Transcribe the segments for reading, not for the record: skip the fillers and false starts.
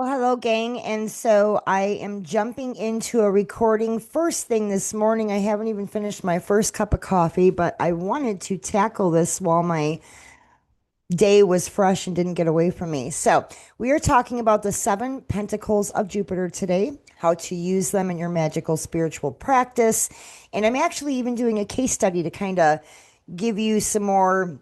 Well, hello, gang. And so I am jumping into a recording first thing this morning. I haven't even finished my first cup of coffee, but I wanted to tackle this while my day was fresh and didn't get away from me. So, we are talking about the seven pentacles of Jupiter today, how to use them in your magical spiritual practice. And I'm actually even doing a case study to kind of give you some more,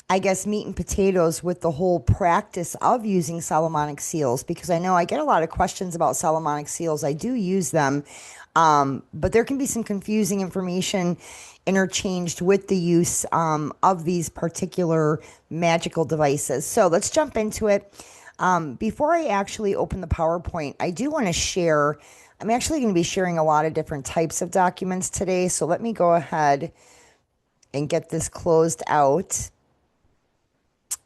I guess, meat and potatoes with the whole practice of using Solomonic seals, because I know I get a lot of questions about Solomonic seals. I do use them, but there can be some confusing information interchanged with the use of these particular magical devices. So let's jump into it. Before I actually open the PowerPoint, I do want to share. I'm actually going to be sharing a lot of different types of documents today. So let me go ahead and get this closed out.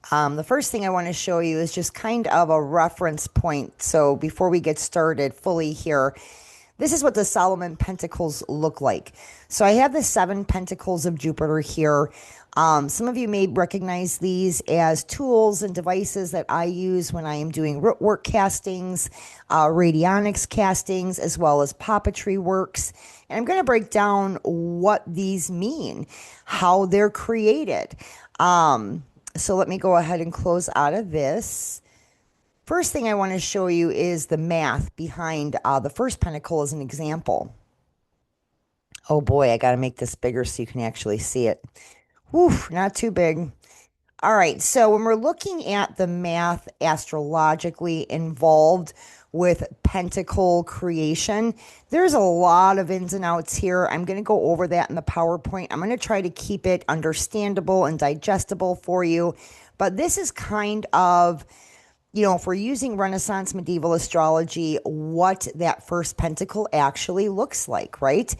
The first thing I want to show you is just kind of a reference point. So before we get started fully here, this is what the Solomon Pentacles look like. So I have the seven Pentacles of Jupiter here. Some of you may recognize these as tools and devices that I use when I am doing root work castings, radionics castings, as well as puppetry works. And I'm going to break down what these mean, how they're created. So let me go ahead and close out of this. First thing I want to show you is the math behind the first pentacle as an example. Oh boy, I got to make this bigger so you can actually see it. Whew, not too big. All right, so when we're looking at the math astrologically involved with pentacle creation, there's a lot of ins and outs here. I'm going to go over that in the PowerPoint. I'm going to try to keep it understandable and digestible for you. But this is kind of, if we're using Renaissance medieval astrology, what that first pentacle actually looks like, right?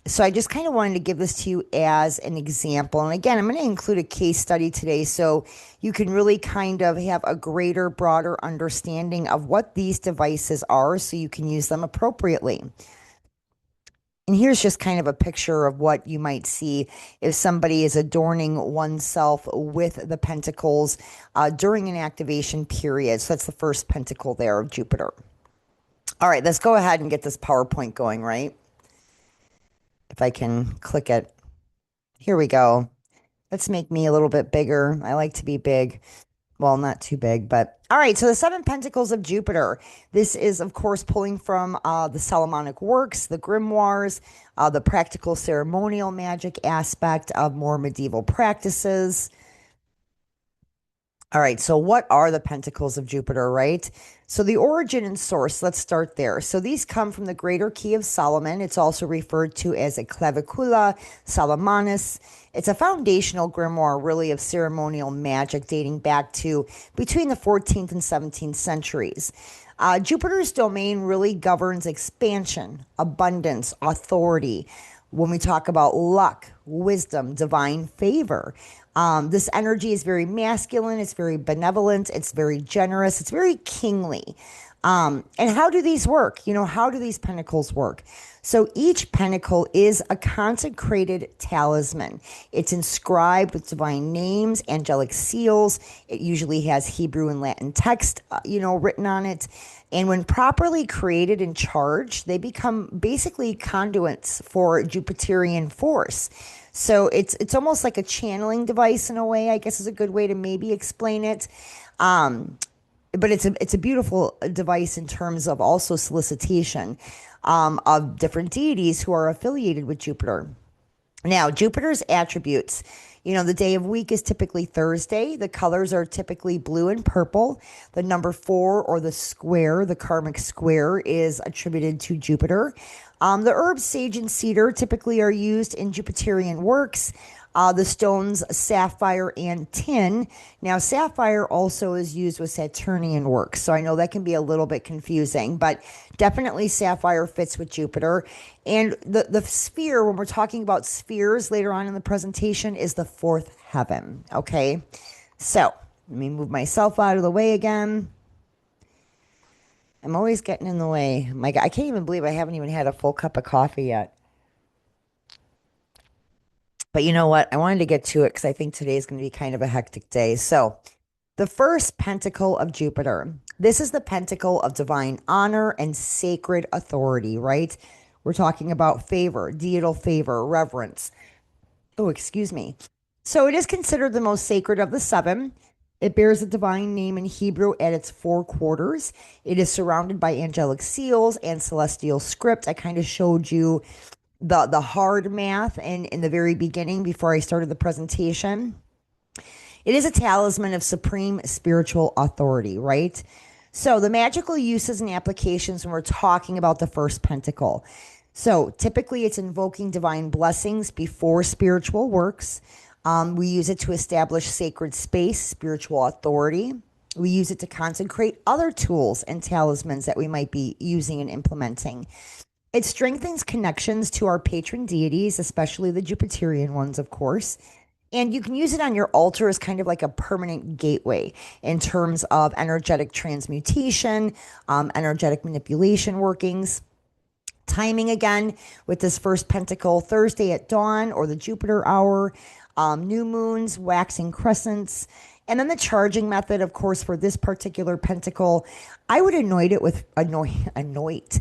So I just kind of wanted to give this to you as an example. And again, I'm going to include a case study today so you can really kind of have a greater, broader understanding of what these devices are so you can use them appropriately. And here's just kind of a picture of what you might see if somebody is adorning oneself with the pentacles during an activation period. So that's the first pentacle there of Jupiter. All right, let's go ahead and get this PowerPoint going, right? If I can click it. Here we go. Let's make me a little bit bigger. I like to be big. Well, not too big, but all right. So the seven pentacles of Jupiter. This is, of course, pulling from the Solomonic works, the grimoires, the practical ceremonial magic aspect of more medieval practices. All right, so what are the pentacles of Jupiter, right? So the origin and source, let's start there. So these come from the greater key of Solomon. It's also referred to as a clavicula salomonis. It's a foundational grimoire, really, of ceremonial magic dating back to between the 14th and 17th centuries. Jupiter's domain really governs expansion, abundance, authority. When we talk about luck, wisdom, divine favor, this energy is very masculine, it's very benevolent, it's very generous, it's very kingly. And how do these work? How do these pentacles work? So each pentacle is a consecrated talisman. It's inscribed with divine names, angelic seals. It usually has Hebrew and Latin text, written on it. And when properly created and charged, they become basically conduits for Jupiterian force. So it's almost like a channeling device in a way, I guess is a good way to maybe explain it. But it's a beautiful device in terms of also solicitation of different deities who are affiliated with Jupiter. Now, Jupiter's attributes. The day of week is typically Thursday. The colors are typically blue and purple. The number 4, or the square, the karmic square, is attributed to Jupiter. The herbs sage and cedar typically are used in Jupiterian works. The stones sapphire and tin. Now, sapphire also is used with Saturnian works, so I know that can be a little bit confusing, but definitely sapphire fits with Jupiter. And the sphere, when we're talking about spheres later on in the presentation, is the fourth heaven. Okay, so let me move myself out of the way again. I'm always getting in the way. My God, I can't even believe I haven't even had a full cup of coffee yet. But you know what? I wanted to get to it because I think today is going to be kind of a hectic day. So, the first pentacle of Jupiter. This is the pentacle of divine honor and sacred authority, right? We're talking about favor, deital favor, reverence. Oh, excuse me. So it is considered the most sacred of the seven. It bears a divine name in Hebrew at its four quarters. It is surrounded by angelic seals and celestial script. I kind of showed you the hard math in the very beginning before I started the presentation. It is a talisman of supreme spiritual authority, right? So the magical uses and applications when we're talking about the first pentacle. So typically it's invoking divine blessings before spiritual works. We use it to establish sacred space, spiritual authority. We use it to consecrate other tools and talismans that we might be using and implementing. It strengthens connections to our patron deities, especially the Jupiterian ones, of course. And you can use it on your altar as kind of like a permanent gateway in terms of energetic transmutation, energetic manipulation workings. Timing again with this first pentacle, Thursday at dawn or the Jupiter hour, new moons, waxing crescents. And then the charging method, of course, for this particular pentacle, I would anoint it with anoint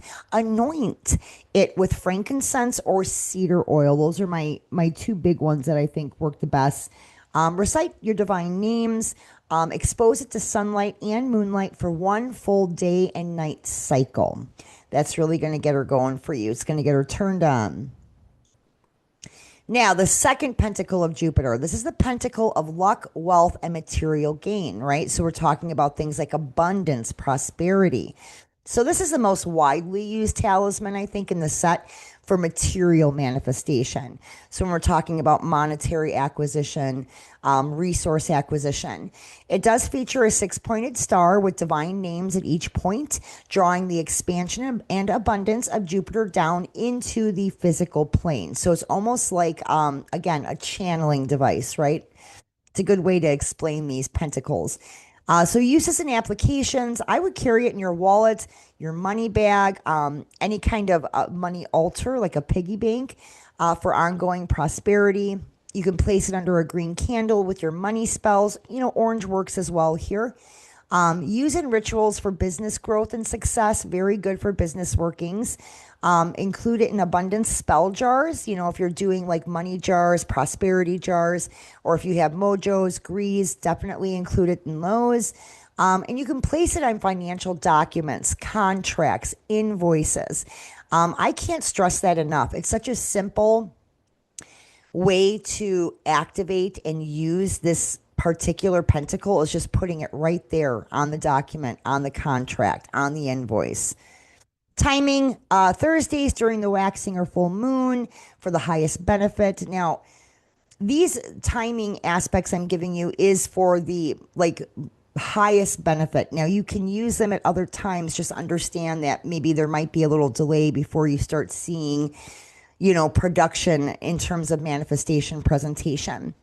it with frankincense or cedar oil. Those are my two big ones that I think work the best. Recite your divine names. Expose it to sunlight and moonlight for one full day and night cycle. That's really going to get her going for you. It's going to get her turned on. Now, the second pentacle of Jupiter. This is the pentacle of luck, wealth, and material gain, right? So we're talking about things like abundance, prosperity. So this is the most widely used talisman, I think, in the set for material manifestation. So when we're talking about monetary acquisition, resource acquisition, it does feature a six-pointed star with divine names at each point, drawing the expansion and abundance of Jupiter down into the physical plane. So it's almost like, again, a channeling device, right? It's a good way to explain these pentacles. So uses and applications, I would carry it in your wallet, your money bag, any kind of money altar like a piggy bank for ongoing prosperity. You can place it under a green candle with your money spells. You know, orange works as well here. Use in rituals for business growth and success. Very good for business workings. Include it in abundance spell jars. You know, if you're doing like money jars, prosperity jars, or if you have mojos, grease, definitely include it in those. And you can place it on financial documents, contracts, invoices. I can't stress that enough. It's such a simple way to activate and use this particular pentacle is just putting it right there on the document, on the contract, on the invoice. Timing, Thursdays during the waxing or full moon for the highest benefit. Now, these timing aspects I'm giving you is for the like highest benefit. Now, you can use them at other times. Just understand that maybe there might be a little delay before you start seeing, you know, production in terms of manifestation presentation.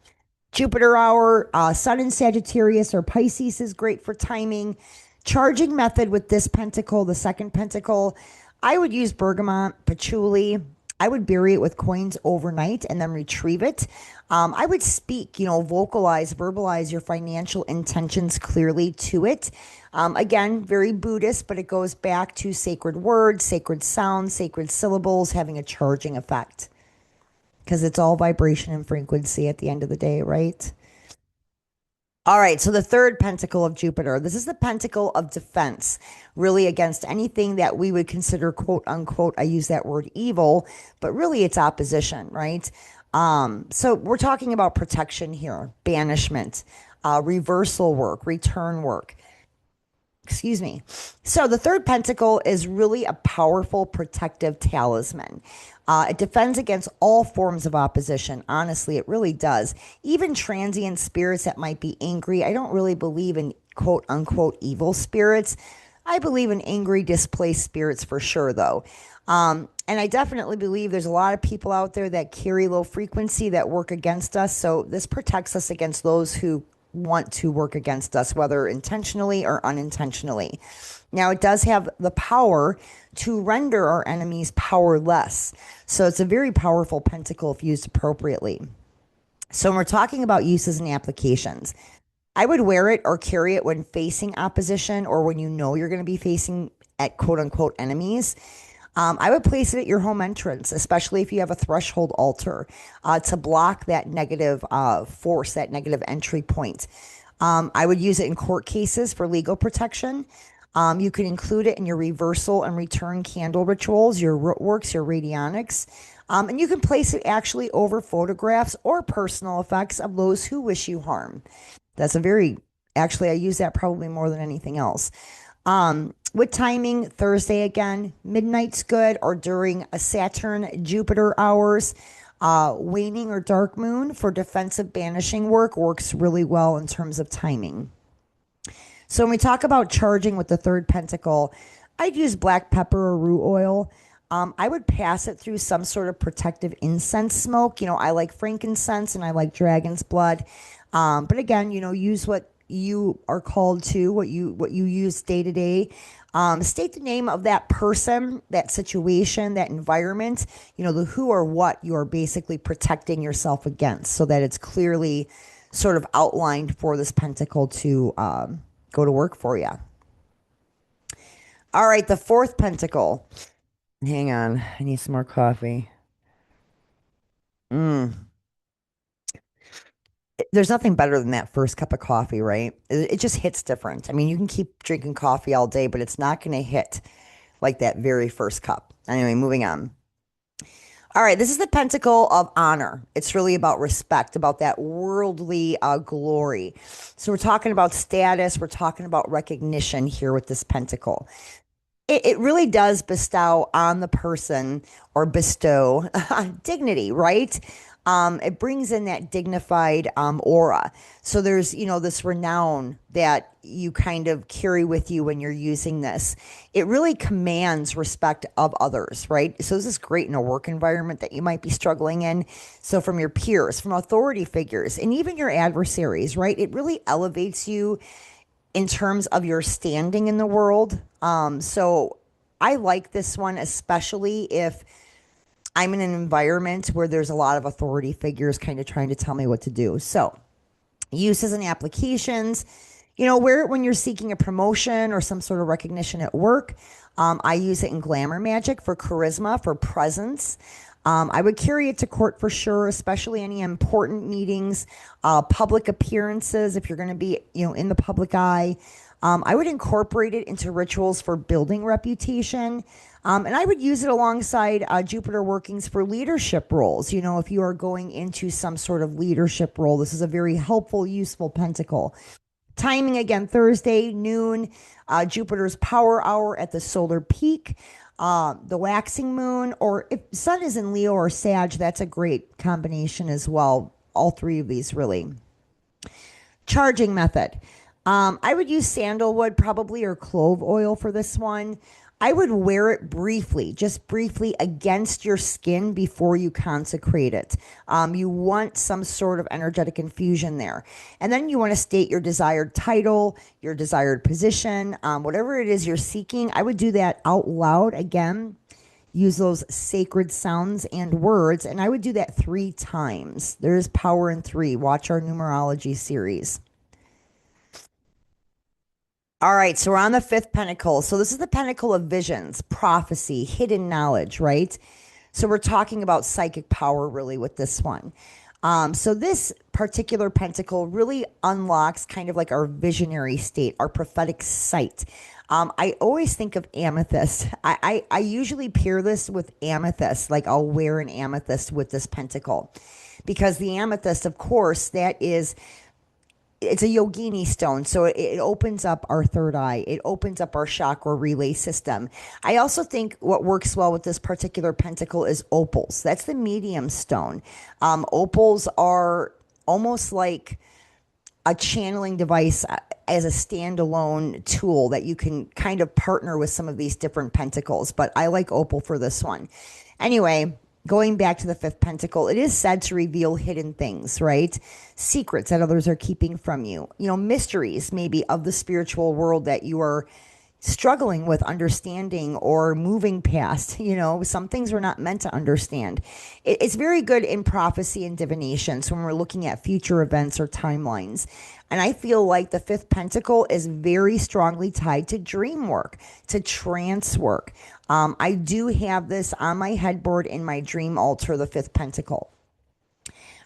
Jupiter hour, Sun in Sagittarius or Pisces is great for timing. Charging method with this pentacle, the second pentacle, I would use bergamot, patchouli. I would bury it with coins overnight and then retrieve it. I would speak, you know, vocalize, verbalize your financial intentions clearly to it. Again, very Buddhist, but it goes back to sacred words, sacred sounds, sacred syllables having a charging effect. Because it's all vibration and frequency at the end of the day, right? All right, so the third pentacle of Jupiter. This is the pentacle of defense, really against anything that we would consider quote unquote, I use that word evil, but really it's opposition, right? So we're talking about protection here, banishment, reversal work, return work. Excuse me. So the third pentacle is really a powerful protective talisman. It defends against all forms of opposition. Honestly, it really does. Even transient spirits that might be angry. I don't really believe in quote unquote evil spirits. I believe in angry, displaced spirits for sure, though. And I definitely believe there's a lot of people out there that carry low frequency that work against us. So this protects us against those who want to work against us, whether intentionally or unintentionally. Now, it does have the power to render our enemies powerless. So it's a very powerful pentacle if used appropriately. So when we're talking about uses and applications, I would wear it or carry it when facing opposition or when you know you're going to be facing at quote unquote enemies. I would place it at your home entrance, especially if you have a threshold altar, to block that negative force, that negative entry point. I would use it in court cases for legal protection. You can include it in your reversal and return candle rituals, your root works, your radionics. And you can place it actually over photographs or personal effects of those who wish you harm. That's a very, actually, I use that probably more than anything else. With timing, Thursday again, midnight's good, or during a Saturn Jupiter hours. Waning or dark moon for defensive banishing work works really well in terms of timing. So when we talk about charging with the third pentacle, I'd use black pepper or root oil. I would pass it through some sort of protective incense smoke. I like frankincense and I like dragon's blood. But again, use what you are called to, what you use day to day. State the name of that person, that situation, that environment, the who or what you're basically protecting yourself against, so that it's clearly sort of outlined for this pentacle to go to work for you. All right, the fourth pentacle. Hang on, I need some more coffee. There's nothing better than that first cup of coffee, right? It just hits different. I mean, you can keep drinking coffee all day, but it's not going to hit like that very first cup. Anyway, moving on. All right, this is the pentacle of honor. It's really about respect, about that worldly glory. So we're talking about status, we're talking about recognition here with this pentacle. It really does bestow on the person, or bestow dignity, right? It brings in that dignified aura. So there's, this renown that you kind of carry with you when you're using this. It really commands respect of others, right? So this is great in a work environment that you might be struggling in. So from your peers, from authority figures, and even your adversaries, right? It really elevates you in terms of your standing in the world. So I like this one, especially if I'm in an environment where there's a lot of authority figures kind of trying to tell me what to do. So uses and applications, wear it when you're seeking a promotion or some sort of recognition at work. I use it in glamour magic for charisma, for presence. I would carry it to court for sure, especially any important meetings, public appearances, if you're going to be, in the public eye. I would incorporate it into rituals for building reputation. And I would use it alongside Jupiter workings for leadership roles. If you are going into some sort of leadership role, this is a very helpful, useful pentacle. Timing again, Thursday, noon, Jupiter's power hour at the solar peak, the waxing moon, or if sun is in Leo or Sag, that's a great combination as well. All three of these really. Charging method. I would use sandalwood probably, or clove oil for this one. I would wear it briefly, just briefly against your skin before you consecrate it. You want some sort of energetic infusion there. And then you want to state your desired title, your desired position, whatever it is you're seeking. I would do that out loud again. Use those sacred sounds and words. And I would do that 3 times. There's power in 3. Watch our numerology series. All right, so we're on the 5th pentacle. So this is the pentacle of visions, prophecy, hidden knowledge, right? So we're talking about psychic power really with this one. So this particular pentacle really unlocks kind of like our visionary state, our prophetic sight. I always think of amethyst. I usually pair this with amethyst, like I'll wear an amethyst with this pentacle, because the amethyst, of course, it's a yogini stone, so it opens up our third eye. It opens up our chakra relay system. I also think what works well with this particular pentacle is opals. That's the medium stone. Opals are almost like a channeling device as a standalone tool that you can kind of partner with some of these different pentacles, but I like opal for this one. Anyway, going back to the 5th pentacle, it is said to reveal hidden things, right? Secrets that others are keeping from you. Mysteries maybe of the spiritual world that you are struggling with understanding or moving past. Some things we're not meant to understand. It's very good in prophecy and divination. So when we're looking at future events or timelines, And I feel like the fifth pentacle is very strongly tied to dream work, to trance work. I do have this on my headboard in my dream altar, the fifth pentacle.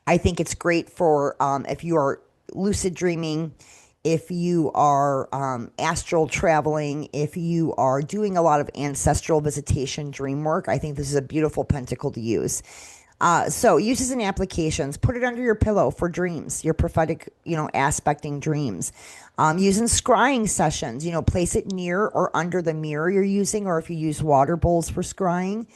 I think it's great for if you are lucid dreaming, if you are astral traveling, if you are doing a lot of ancestral visitation dream work. I think this is a beautiful pentacle to use. So uses and applications, put it under your pillow for dreams, your prophetic, aspecting dreams. Using scrying sessions, place it near or under the mirror you're using, or if you use water bowls for scrying.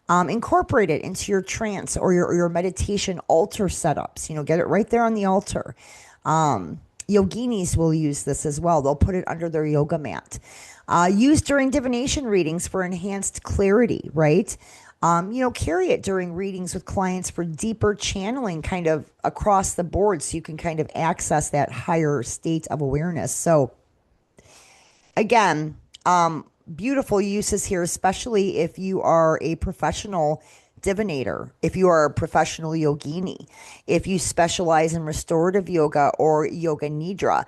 Incorporate it into your trance or your meditation altar setups. Get it right there on the altar. Yoginis will use this as well. They'll put it under their yoga mat. Used during divination readings for enhanced clarity, right? Carry it during readings with clients for deeper channeling kind of across the board so you can kind of access that higher state of awareness. So again, beautiful uses here, especially if you are a professional divinator, if you are a professional yogini, if you specialize in restorative yoga or yoga nidra.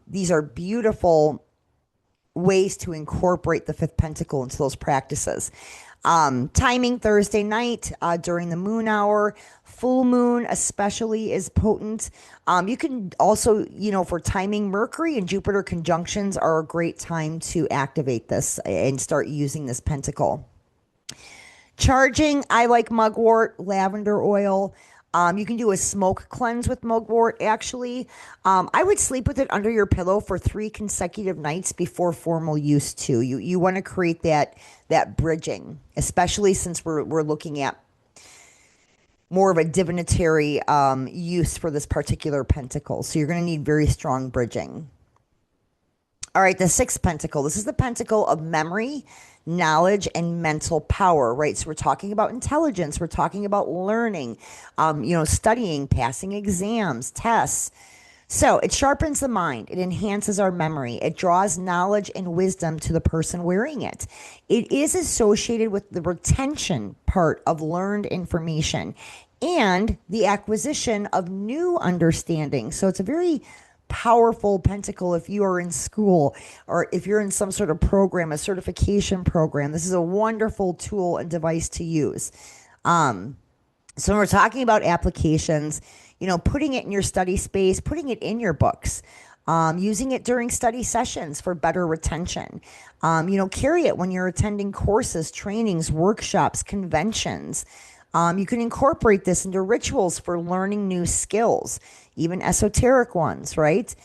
These are beautiful ways to incorporate the fifth pentacle into those practices. Timing Thursday night during the moon hour, full moon especially is potent. You can also, for timing, Mercury and Jupiter conjunctions are a great time to activate this and start using this pentacle. Charging, I like mugwort, lavender oil. You can do a smoke cleanse with mugwort, actually. I would sleep with it under your pillow for 3 consecutive nights before formal use, too. You want to create that bridging, especially since we're looking at more of a divinatory use for this particular pentacle. So you're going to need very strong bridging. All right, the sixth pentacle. This is the pentacle of memory, knowledge, and mental power, right? So we're talking about intelligence. We're talking about learning, studying, passing exams, tests. So it sharpens the mind. It enhances our memory. It draws knowledge and wisdom to the person wearing it. It is associated with the retention part of learned information and the acquisition of new understanding. So it's a very powerful pentacle if you are in school or if you're in some sort of program, a certification program. This is a wonderful tool and device to use. So when we're talking about applications, putting it in your study space, putting it in your books, using it during study sessions for better retention. Carry it when you're attending courses, trainings, workshops, conventions. You can incorporate this into rituals for learning new skills, even esoteric ones, right?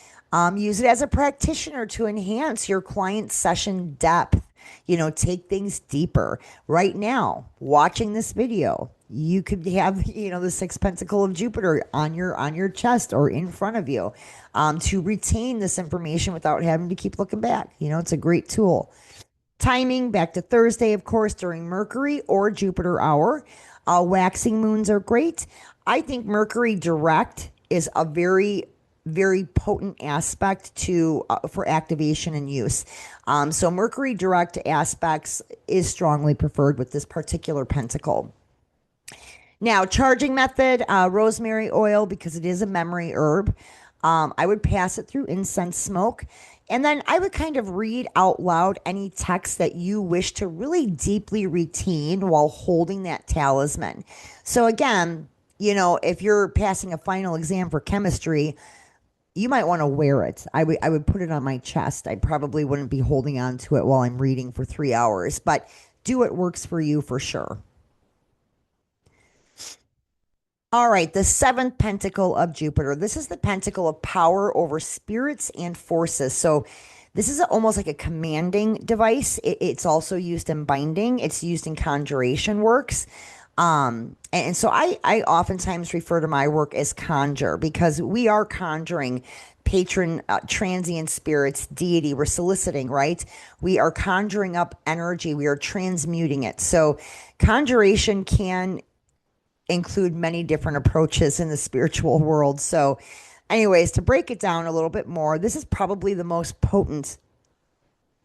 Use it as a practitioner to enhance your client session depth. Take things deeper. Right now, watching this video, you could have, the sixth pentacle of Jupiter on your chest or in front of you, to retain this information without having to keep looking back. It's a great tool. Timing, back to Thursday, of course, during Mercury or Jupiter hour. Waxing moons are great. I think Mercury direct is a very, very potent aspect for activation and use. So Mercury direct aspects is strongly preferred with this particular pentacle. Now, charging method, rosemary oil, because it is a memory herb. I would pass it through incense smoke. And then I would kind of read out loud any text that you wish to really deeply retain while holding that talisman. So again, if you're passing a final exam for chemistry, you might want to wear it. I would put it on my chest. I probably wouldn't be holding on to it while I'm reading for 3 hours, but do what works for you for sure. All right, the seventh pentacle of Jupiter. This is the pentacle of power over spirits and forces. So this is almost like a commanding device. It's also used in binding. It's used in conjuration works. And so I oftentimes refer to my work as conjure because we are conjuring patron, transient spirits, deity. We're soliciting, right? We are conjuring up energy. We are transmuting it. So conjuration can include many different approaches in the spiritual world. So anyways, to break it down a little bit more, this is probably the most potent,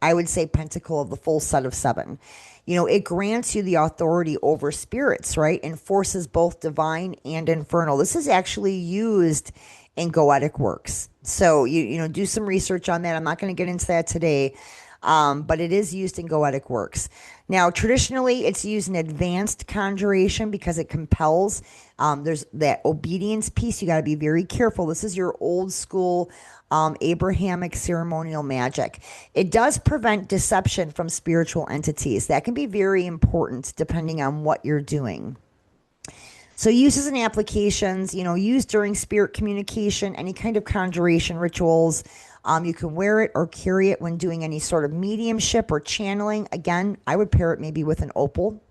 I would say, pentacle of the full set of 7. It grants you the authority over spirits, right? And forces both divine and infernal. This is actually used and goetic works. So do some research on that. I'm not going to get into that today, but it is used in goetic works. Now, traditionally, it's used in advanced conjuration because it compels. There's that obedience piece. You got to be very careful. This is your old school Abrahamic ceremonial magic. It does prevent deception from spiritual entities. That can be very important depending on what you're doing. So uses and applications, used during spirit communication, any kind of conjuration rituals. You can wear it or carry it when doing any sort of mediumship or channeling. Again, I would pair it maybe with an opal.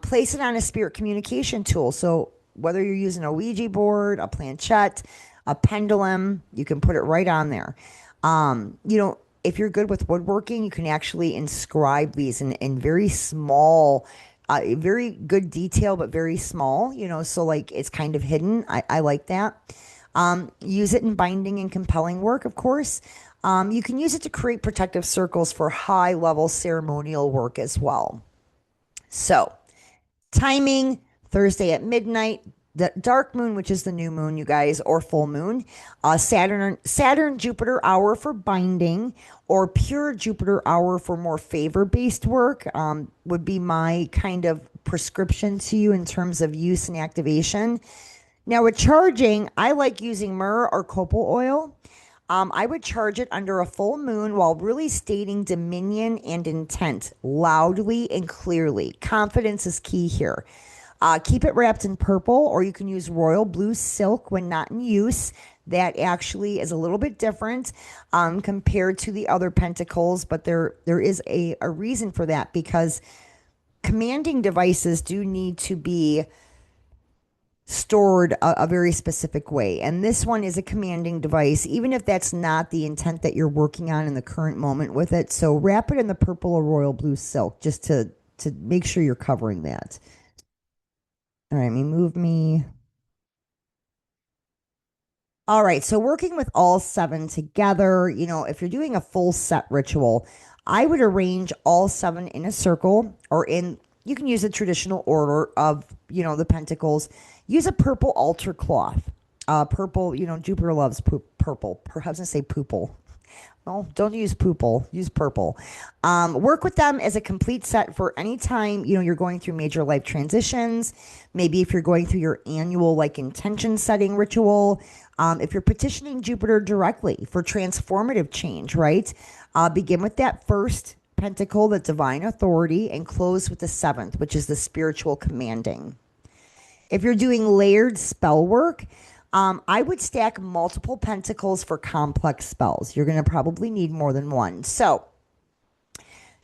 Place it on a spirit communication tool. So whether you're using a Ouija board, a planchette, a pendulum, you can put it right on there. If you're good with woodworking, you can actually inscribe these in very small, very good detail, but very small, so like it's kind of hidden. I like that. Use it in binding and compelling work, of course. You can use it to create protective circles for high level ceremonial work as well. So, timing Thursday at midnight, the dark moon, which is the new moon, you guys, or full moon, Saturn Jupiter hour for binding, or pure Jupiter hour for more favor based work, would be my kind of prescription to you in terms of use and activation. Now, with charging, I like using myrrh or copal oil. I would charge it under a full moon while really stating dominion and intent loudly and clearly. Confidence is key here. Keep it wrapped in purple, or you can use royal blue silk when not in use. That actually is a little bit different compared to the other pentacles, but there is a reason for that, because commanding devices do need to be stored a very specific way. And this one is a commanding device, even if that's not the intent that you're working on in the current moment with it. So wrap it in the purple or royal blue silk just to make sure you're covering that. All right, move me. All right, so working with all seven together, if you're doing a full set ritual, I would arrange all seven in a circle, or you can use the traditional order of, the pentacles. Use a purple altar cloth. Purple, Jupiter loves purple. I was going to say poople. Well, don't use poople, use purple. Work with them as a complete set for any time, you're going through major life transitions. Maybe if you're going through your annual intention setting ritual. If you're petitioning Jupiter directly for transformative change, right? Begin with that first pentacle, the divine authority, and close with the seventh, which is the spiritual commanding. If you're doing layered spell work, I would stack multiple pentacles for complex spells. You're going to probably need more than one. So,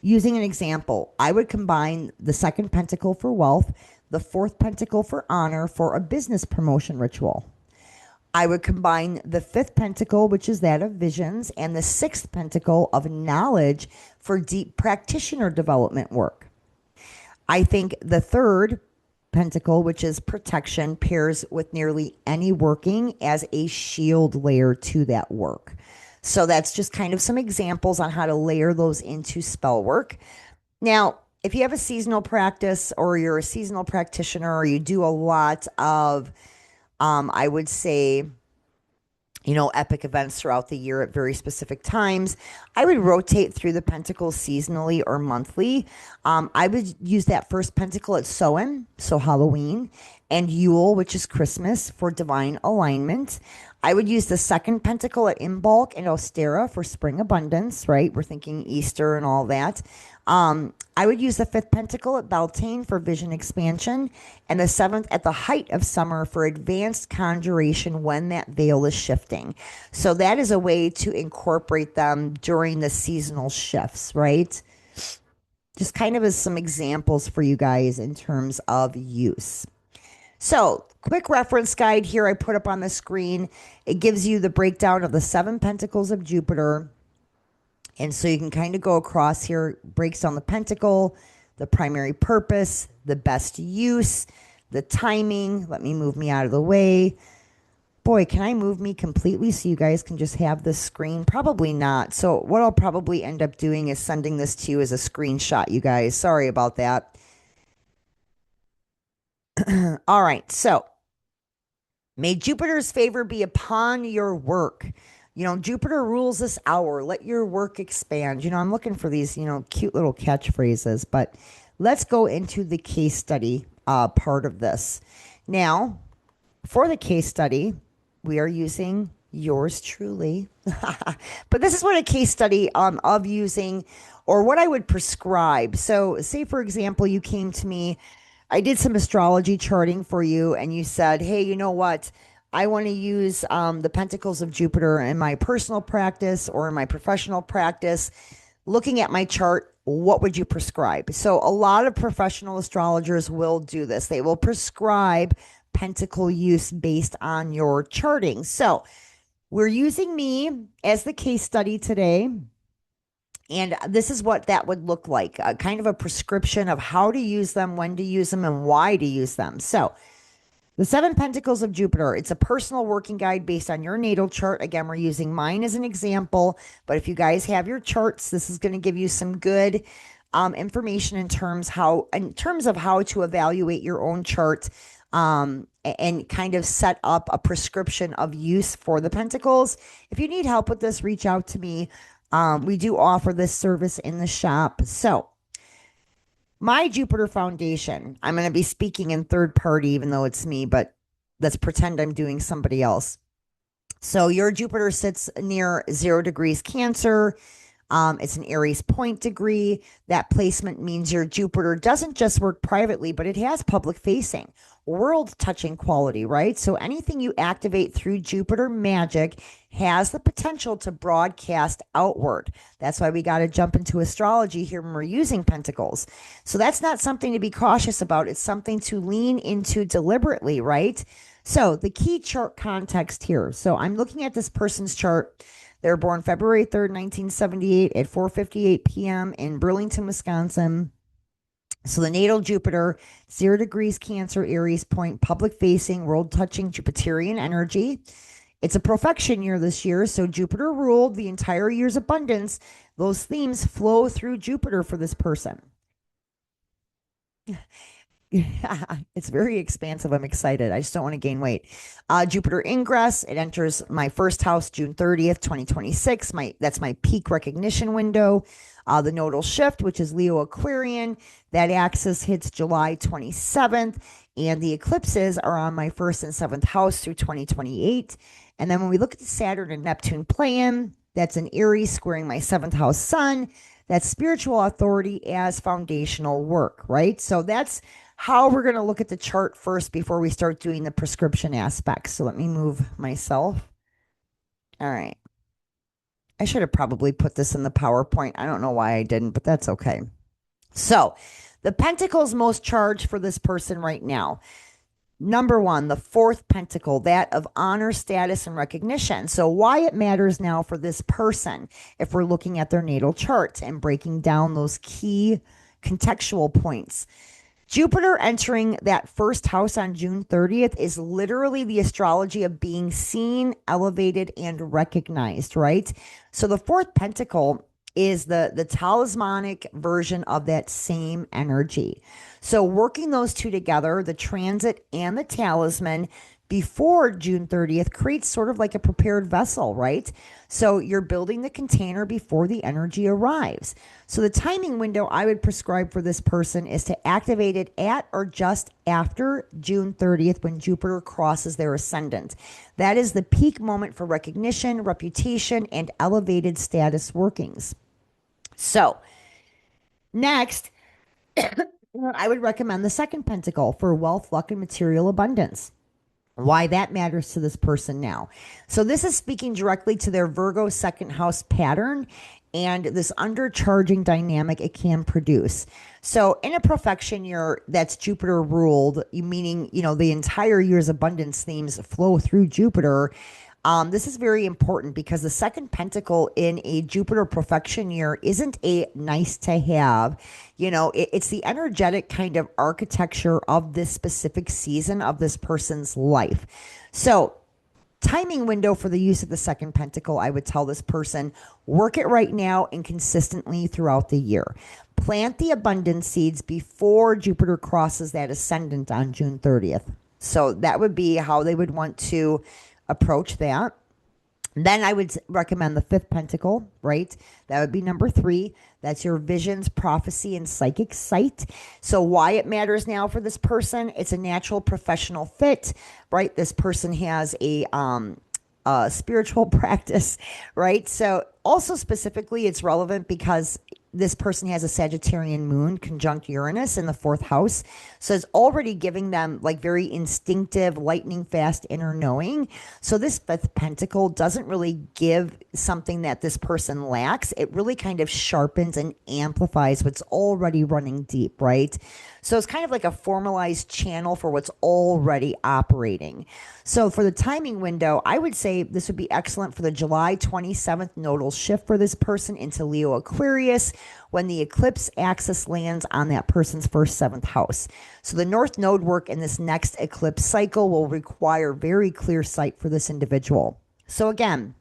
using an example, I would combine the second pentacle for wealth, the fourth pentacle for honor for a business promotion ritual. I would combine the fifth pentacle, which is that of visions, and the sixth pentacle of knowledge for deep practitioner development work. I think the third pentacle, which is protection, pairs with nearly any working as a shield layer to that work. So that's just kind of some examples on how to layer those into spell work. Now, if you have a seasonal practice, or you're a seasonal practitioner, or you do a lot of, I would say, epic events throughout the year at very specific times, I would rotate through the pentacles seasonally or monthly. I would use that first pentacle at Samhain, so Halloween, and Yule, which is Christmas, for divine alignment. I would use the second pentacle at Imbolc and Ostera for spring abundance, right? We're thinking Easter and all that. I would use the fifth pentacle at Beltane for vision expansion, and the seventh at the height of summer for advanced conjuration when that veil is shifting. So that is a way to incorporate them during the seasonal shifts, right? Just kind of as some examples for you guys in terms of use. So, quick reference guide here I put up on the screen. It gives you the breakdown of the seven pentacles of Jupiter. And so you can kind of go across here, breaks down the pentacle, the primary purpose, the best use, the timing. Let me move me out of the way. Boy, can I move me completely so you guys can just have this screen? Probably not. So what I'll probably end up doing is sending this to you as a screenshot, you guys. Sorry about that. All right, so May Jupiter's favor be upon your work. Jupiter rules this hour. Let your work expand. I'm looking for these, cute little catchphrases, but let's go into the case study part of this. Now, for the case study, we are using yours truly. But this is what a case study of using, or what I would prescribe. So, say, for example, you came to me, I did some astrology charting for you, and you said, hey, you know what? I want to use the Pentacles of Jupiter in my personal practice or in my professional practice. Looking at my chart, what would you prescribe? So, a lot of professional astrologers will do this. They will prescribe pentacle use based on your charting. So, we're using me as the case study today. And this is what that would look like, kind of a prescription of how to use them, when to use them, and why to use them. So, the Seven Pentacles of Jupiter, it's a personal working guide based on your natal chart. Again, we're using mine as an example, but if you guys have your charts, this is going to give you some good information in terms of how to evaluate your own chart, and kind of set up a prescription of use for the pentacles. If you need help with this, reach out to me. We do offer this service in the shop. So, my Jupiter foundation, I'm going to be speaking in third party, even though it's me, but let's pretend I'm doing somebody else. So, your Jupiter sits near 0 degrees Cancer. It's an Aries point degree. That placement means your Jupiter doesn't just work privately, but it has public facing, world touching quality, right? So anything you activate through Jupiter magic has the potential to broadcast outward. That's why we got to jump into astrology here when we're using pentacles. So that's not something to be cautious about. It's something to lean into deliberately, right? So the key chart context here. So I'm looking at this person's chart. They were born February 3rd, 1978 at 4:58 p.m. in Burlington, Wisconsin. So the natal Jupiter, 0 degrees Cancer, Aries point, public facing, world touching Jupiterian energy. It's a profection year this year, so Jupiter ruled the entire year's abundance. Those themes flow through Jupiter for this person. It's very expansive. I'm excited. I just don't want to gain weight. Jupiter ingress. It enters my first house June 30th, 2026. That's my peak recognition window. The nodal shift, which is Leo Aquarian, that axis hits July 27th. And the eclipses are on my first and seventh house through 2028. And then when we look at the Saturn and Neptune play-in, that's an Aries squaring my seventh house sun. That's spiritual authority as foundational work, right? So that's how we're going to look at the chart first before we start doing the prescription aspects. So let me move myself. All right. I should have probably put this in the PowerPoint. I don't know why I didn't, but that's okay. So the pentacles most charged for this person right now. Number one, the fourth pentacle, that of honor, status, and recognition. So why it matters now for this person, if we're looking at their natal chart and breaking down those key contextual points. Jupiter entering that first house on June 30th is literally the astrology of being seen, elevated, and recognized, right? So the fourth pentacle is the talismanic version of that same energy. So working those two together, the transit and the talisman, before June 30th creates sort of like a prepared vessel, right? So you're building the container before the energy arrives. So the timing window I would prescribe for this person is to activate it at or just after June 30th when Jupiter crosses their ascendant. That is the peak moment for recognition, reputation, and elevated status workings. So next, I would recommend the second pentacle for wealth, luck, and material abundance. Why that matters to this person now. So this is speaking directly to their Virgo second house pattern and this undercharging dynamic it can produce. So in a profection year that's Jupiter ruled, meaning, the entire year's abundance themes flow through Jupiter. This is very important because the second pentacle in a Jupiter profection year isn't a nice to have. It's the energetic kind of architecture of this specific season of this person's life. So timing window for the use of the second pentacle, I would tell this person, work it right now and consistently throughout the year. Plant the abundance seeds before Jupiter crosses that ascendant on June 30th. So that would be how they would want to approach that. Then I would recommend the fifth pentacle, right? That would be number 3. That's your visions, prophecy, and psychic sight. So why it matters now for this person, it's a natural professional fit, right? This person has a spiritual practice, right? So also specifically, it's relevant because this person has a Sagittarian moon conjunct Uranus in the 4th house. So it's already giving them like very instinctive, lightning fast inner knowing. So this fifth pentacle doesn't really give something that this person lacks. It really kind of sharpens and amplifies what's already running deep, right? So it's kind of like a formalized channel for what's already operating. So for the timing window, I would say this would be excellent for the July 27th nodal shift for this person into Leo Aquarius, when the eclipse axis lands on that person's first 7th house. So the North Node work in this next eclipse cycle will require very clear sight for this individual. So again,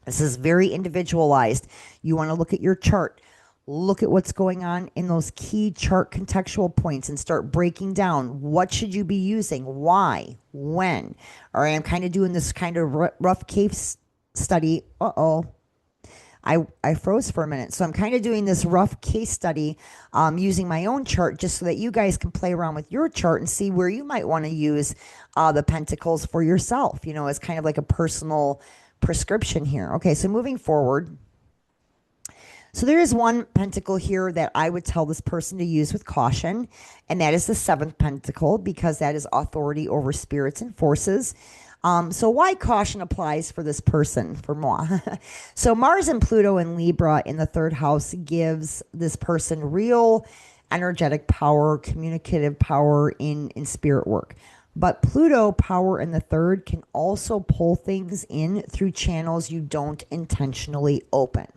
this is very individualized. You want to look at your chart. Look at what's going on in those key chart contextual points and start breaking down what should you be using, why, when. All right, I'm kind of doing this kind of rough case study. I froze for a minute. So I'm kind of doing this rough case study using my own chart just so that you guys can play around with your chart and see where you might want to use the pentacles for yourself. You know, it's kind of like a personal prescription here. Okay, so moving forward. So there is one pentacle here that I would tell this person to use with caution, and that is the 7th pentacle, because that is authority over spirits and forces. So why caution applies for this person, for moi? So Mars and Pluto in Libra in the 3rd house gives this person real energetic power, communicative power in spirit work. But Pluto power in the 3rd can also pull things in through channels you don't intentionally open.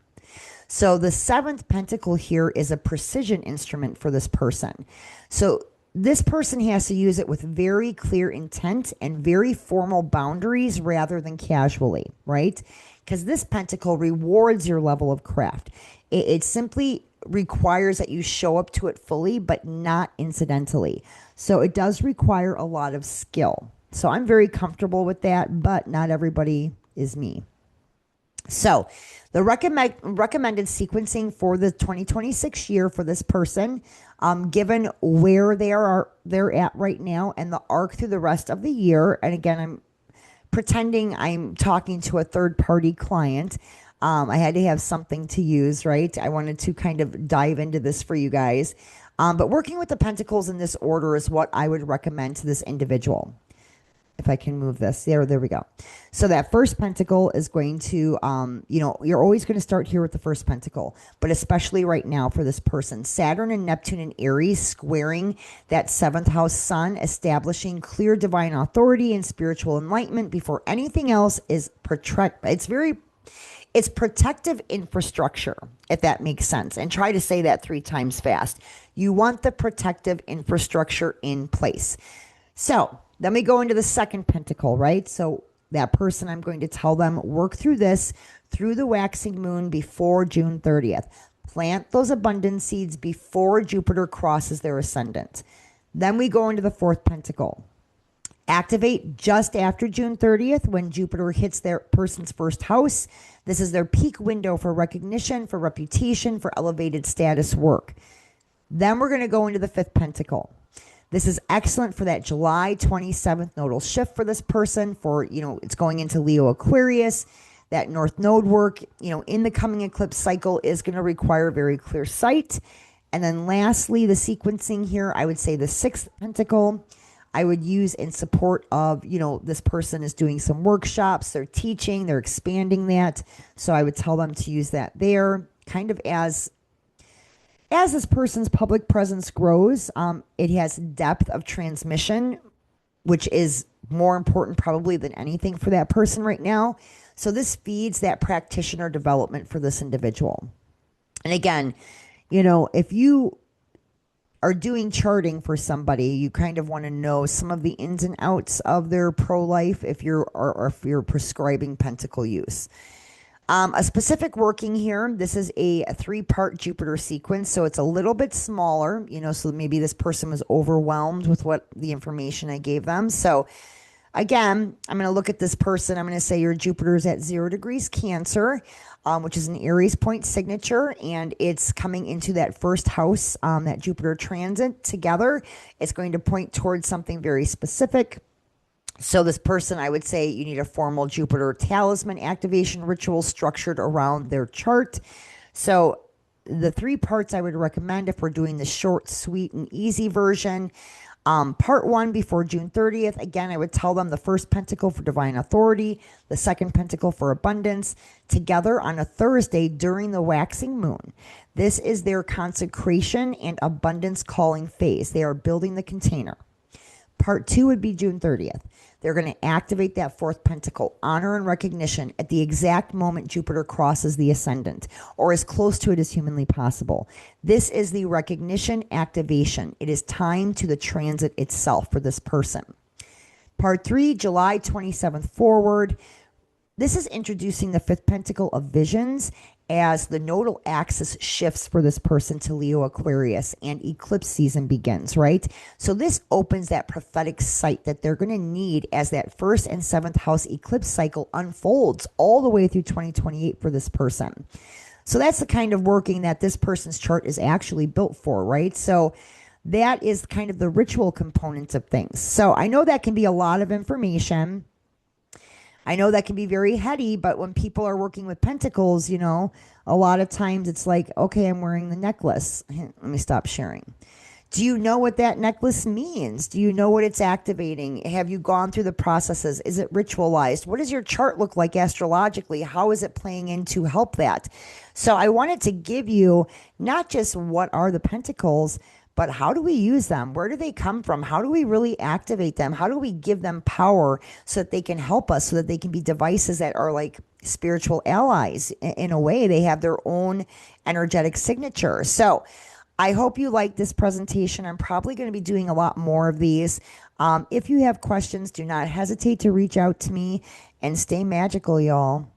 So the 7th pentacle here is a precision instrument for this person. So this person has to use it with very clear intent and very formal boundaries rather than casually, right? Because this pentacle rewards your level of craft. It simply requires that you show up to it fully, but not incidentally. So it does require a lot of skill. So I'm very comfortable with that, but not everybody is me. So the recommended sequencing for the 2026 year for this person, given where they're at right now and the arc through the rest of the year, and again, I'm pretending I'm talking to a third-party client. I had to have something to use, right? I wanted to kind of dive into this for you guys. But working with the pentacles in this order is what I would recommend to this individual. If I can move this. There we go. So that first pentacle is going to, you're always going to start here with the first pentacle, but especially right now for this person. Saturn and Neptune in Aries squaring that 7th house sun, establishing clear divine authority and spiritual enlightenment before anything else is it's protective infrastructure, if that makes sense. And try to say that 3 times fast. You want the protective infrastructure in place. So then we go into the 2nd pentacle, right? So that person, I'm going to tell them, work through this through the waxing moon before June 30th. Plant those abundance seeds before Jupiter crosses their ascendant. Then we go into the 4th pentacle. Activate just after June 30th when Jupiter hits their person's first house. This is their peak window for recognition, for reputation, for elevated status work. Then we're going to go into the 5th pentacle. This is excellent for that July 27th nodal shift for this person, for, it's going into Leo Aquarius. That North Node work, in the coming eclipse cycle is going to require very clear sight. And then lastly, the sequencing here, I would say the 6th pentacle, I would use in support of, this person is doing some workshops, they're teaching, they're expanding that. So I would tell them to use that there, kind of as this person's public presence grows. It has depth of transmission, which is more important probably than anything for that person right now. So this feeds that practitioner development for this individual. And again, if you are doing charting for somebody, you kind of want to know some of the ins and outs of their pro-life if you're prescribing pentacle use. A specific working here, this is a three-part Jupiter sequence, so it's a little bit smaller, so maybe this person was overwhelmed with what the information I gave them. So again, I'm going to look at this person. I'm going to say your Jupiter is at 0 degrees Cancer, which is an Aries point signature, and it's coming into that first house, that Jupiter transit together. It's going to point towards something very specific. So this person, I would say you need a formal Jupiter talisman activation ritual structured around their chart. So the 3 parts I would recommend if we're doing the short, sweet, and easy version. Part 1 before June 30th. Again, I would tell them the first pentacle for divine authority, the second pentacle for abundance, together on a Thursday during the waxing moon. This is their consecration and abundance calling phase. They are building the container. Part 2 would be June 30th. They're going to activate that 4th pentacle, honor and recognition, at the exact moment Jupiter crosses the ascendant, or as close to it as humanly possible. This is the recognition activation. It is time to the transit itself for this person. Part 3, July 27th forward. This is introducing the 5th pentacle of visions as the nodal axis shifts for this person to Leo Aquarius and eclipse season begins, right? So this opens that prophetic sight that they're going to need as that 1st and 7th house eclipse cycle unfolds all the way through 2028 for this person. So that's the kind of working that this person's chart is actually built for, right? So that is kind of the ritual components of things. So I know that can be a lot of information. I know that can be very heady, but when people are working with pentacles, a lot of times it's like, okay, I'm wearing the necklace. Let me stop sharing. Do you know what that necklace means? Do you know what it's activating? Have you gone through the processes? Is it ritualized? What does your chart look like astrologically? How is it playing in to help that? So I wanted to give you not just what are the pentacles, but how do we use them? Where do they come from? How do we really activate them? How do we give them power so that they can help us, so that they can be devices that are like spiritual allies? In a way, they have their own energetic signature. So I hope you like this presentation. I'm probably going to be doing a lot more of these. If you have questions, do not hesitate to reach out to me, and stay magical, y'all.